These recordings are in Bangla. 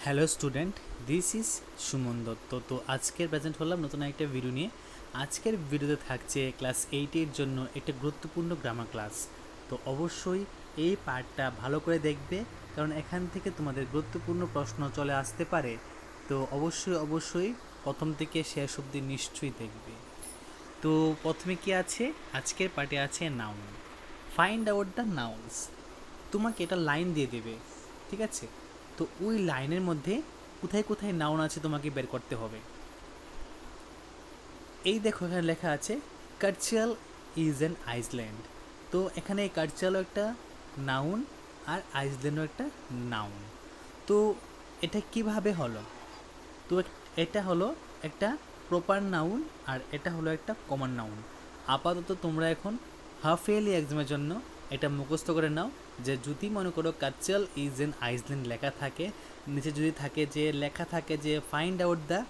Hello student, this is Suman Dutta. তো আজকের প্রেজেন্ট হলাম নতুন একটা ভিডিও নিয়ে। আজকের ভিডিওতে থাকছে ক্লাস 8-এর জন্য একটা গুরুত্বপূর্ণ গ্রামার ক্লাস। তো অবশ্যই এই পার্টটা ভালো করে দেখবে, কারণ এখান থেকে তোমাদের গুরুত্বপূর্ণ প্রশ্ন চলে আসতে পারে। তো অবশ্যই প্রথম থেকে শেষ অবধি নিশ্চয়ই দেখবে। তো প্রথমে কি আছে, আজকের পার্টে আছে noun. Find out the nouns. তোমাকে এটা লাইন দিয়ে দেবে, ঠিক আছে? তো ওই লাইনের মধ্যে কোথায় কোথায় নাউন আছে তোমাকে বের করতে হবে। এই দেখো এখানে লেখা আছে কার্চিয়াল ইজ অ্যান আইসল্যান্ড। তো এখানে কার্চিয়ালও একটা নাউন আর আইসল্যান্ডও একটা নাউন। তো এটা কিভাবে হলো? তো এটা হলো একটা প্রপার নাউন আর এটা হলো একটা কমন নাউন। আপাতত তোমরা এখন হাফ ইয়ারলি এক্সামের জন্য এটা মুখস্থ করে নাও, যে যদি মনে করো কার্চিয়াল ইজ এন আইসল্যান্ড লেখা থাকে, নিচে যদি থাকে যে লেখা থাকে যে ফাইন্ড আউট দ্য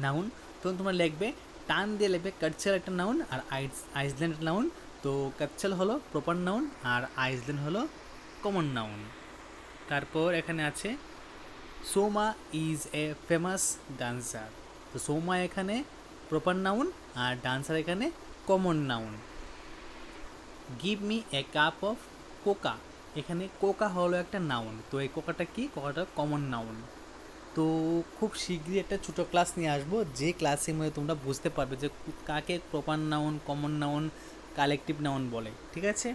নাউন, তখন তোমরা লিখবে, টান দিয়ে লিখবে কার্চিয়াল একটা নাউন আর আইসল্যান্ড একটা নাউন। তো কার্চিয়াল হলো প্রপার নাউন আর আইসল্যান্ড হলো কমন নাউন। তারপর এখানে আছে Soma is a famous dancer. তো সোমা এখানে প্রপার নাউন আর ডান্সার এখানে common noun. Give me a cup of Coca, এখানে কোকা হলো একটা নাউন। তো এই কোকাটা কি? কোকাটা কমন নাউন। তো খুব শীঘ্রই একটা ছোটো ক্লাস নিয়ে আসবো, যে ক্লাসের মধ্যে তোমরা বুঝতে পারবে যে কাকে proper noun, common noun, collective noun বলে, ঠিক আছে?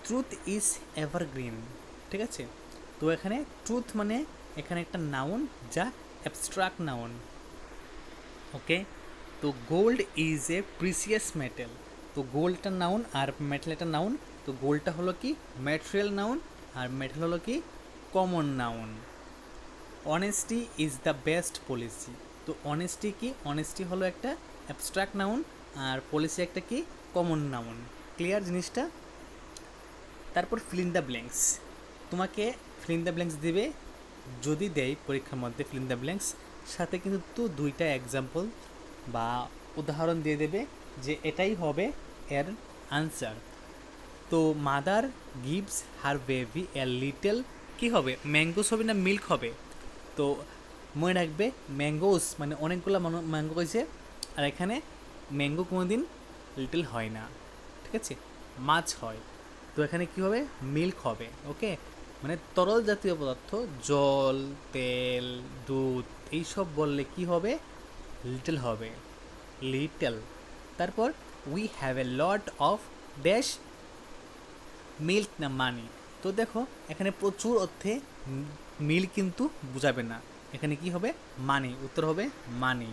ট্রুথ ইজ এভারগ্রিন, ঠিক আছে? তো এখানে ট্রুথ মানে এখানে একটা নাউন যা অ্যাবস্ট্রাক্ট নাউন, ওকে? তো gold is a precious metal. তো গোল্ডটা নাউন আর মেটাল একটা নাউন। তো গোল্ডটা হলো কি? ম্যাটেরিয়াল নাউন আর মেটাল হলো কি? Common noun. Honesty is the best policy. তো অনেস্টি কি? অনেস্টি হলো একটা অ্যাবস্ট্রাক্ট নাউন আর পলিসি একটা কি? Common noun. ক্লিয়ার জিনিসটা? তারপর ফিল ইন দ্য ব্ল্যাঙ্কস। তোমাকে ফিল ইন দ্য ব্ল্যাঙ্কস দেবে, যদি দেয় পরীক্ষার মধ্যে ফিল ইন দ্য ব্ল্যাঙ্কস, সাথে কিন্তু তো দুইটা এক্সাম্পল বা উদাহরণ দিয়ে দেবে যে এটাই হবে এর আনসার। তো mother gives her baby a little, কী হবে? ম্যাঙ্গোস হবে না মিল্ক হবে? তো মনে রাখবে ম্যাঙ্গোস মানে অনেকগুলো ম্যাঙ্গো হয়েছে, আর এখানে ম্যাঙ্গো কোনো দিন লিটল হয় না, ঠিক আছে? মাছ হয়। তো এখানে কী হবে? মিল্ক হবে, ওকে? মানে তরল জাতীয় পদার্থ, জল, তেল, দুধ, এইসব বললে কি হবে? লিটল হবে, লিটল। তারপর we have a lot of dash milk না মানি। তো দেখো এখানে প্রচুর অর্থে মিল কিন্তু বুঝাবে না, এখানে কি হবে? মানি। উত্তর হবে money.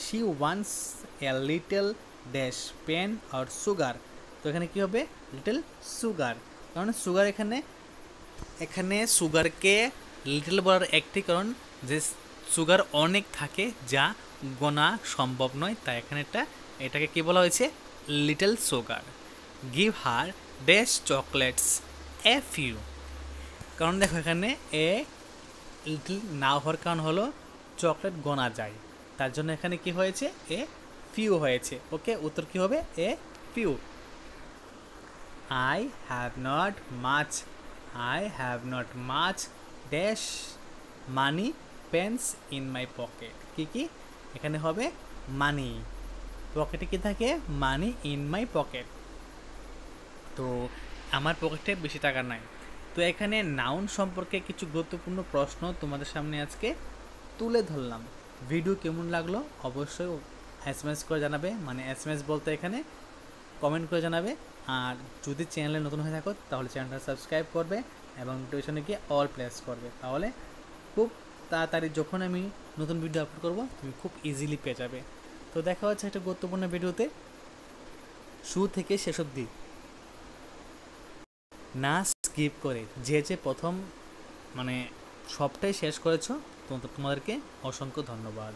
She wants a little dash pen আর সুগার। তো এখানে কি হবে? Little sugar. কারণ সুগার এখানে সুগারকে লিটল বলার একটি কারণ যে সুগার অনেক থাকে যা গোনা সম্ভব নয়, তাই এখানে এটাকে কি বলা হয়েছে? Little sugar. Give her dash chocolates a few. কারণ দেখো এখানে এ লিটল না হওয়ার কারণ হলো চকলেট গোনা যায়, তার জন্য এখানে কি হয়েছে? এ ফিউ হয়েছে, ওকে? উত্তর কি হবে? A few. I have not much dash money pence in my pocket. কি এখানে হবে? মানি। পকেটে কি থাকে? Money in my pocket. তো আমার পকেটে বেশি টাকা নাই। তো এখানে নাউন সম্পর্কে কিছু গুরুত্বপূর্ণ প্রশ্ন তোমাদের সামনে আজকে তুলে ধরলাম। ভিডিও কেমন লাগলো অবশ্যই এসএমএস করে জানাবে, মানে এসএমএস বলতে এখানে কমেন্ট করে জানাবে। আর যদি চ্যানেলে নতুন হয়ে থাকো তাহলে চ্যানেলটা সাবস্ক্রাইব করবে এবং নোটিফিকেশনে গিয়ে অল প্রেস করবে, তাহলে খুব তাড়াতাড়ি যখন আমি নতুন ভিডিও আপলোড করব তুমি খুব ইজিলি পেয়ে যাবে। তো দেখা হচ্ছে একটা গুরুত্বপূর্ণ ভিডিওতে, শুরু থেকে শেষ অবধি না স্কিপ করে। যে প্রথম মানে সবটাই শেষ করেছো তোমাদেরকে অসংখ্য ধন্যবাদ।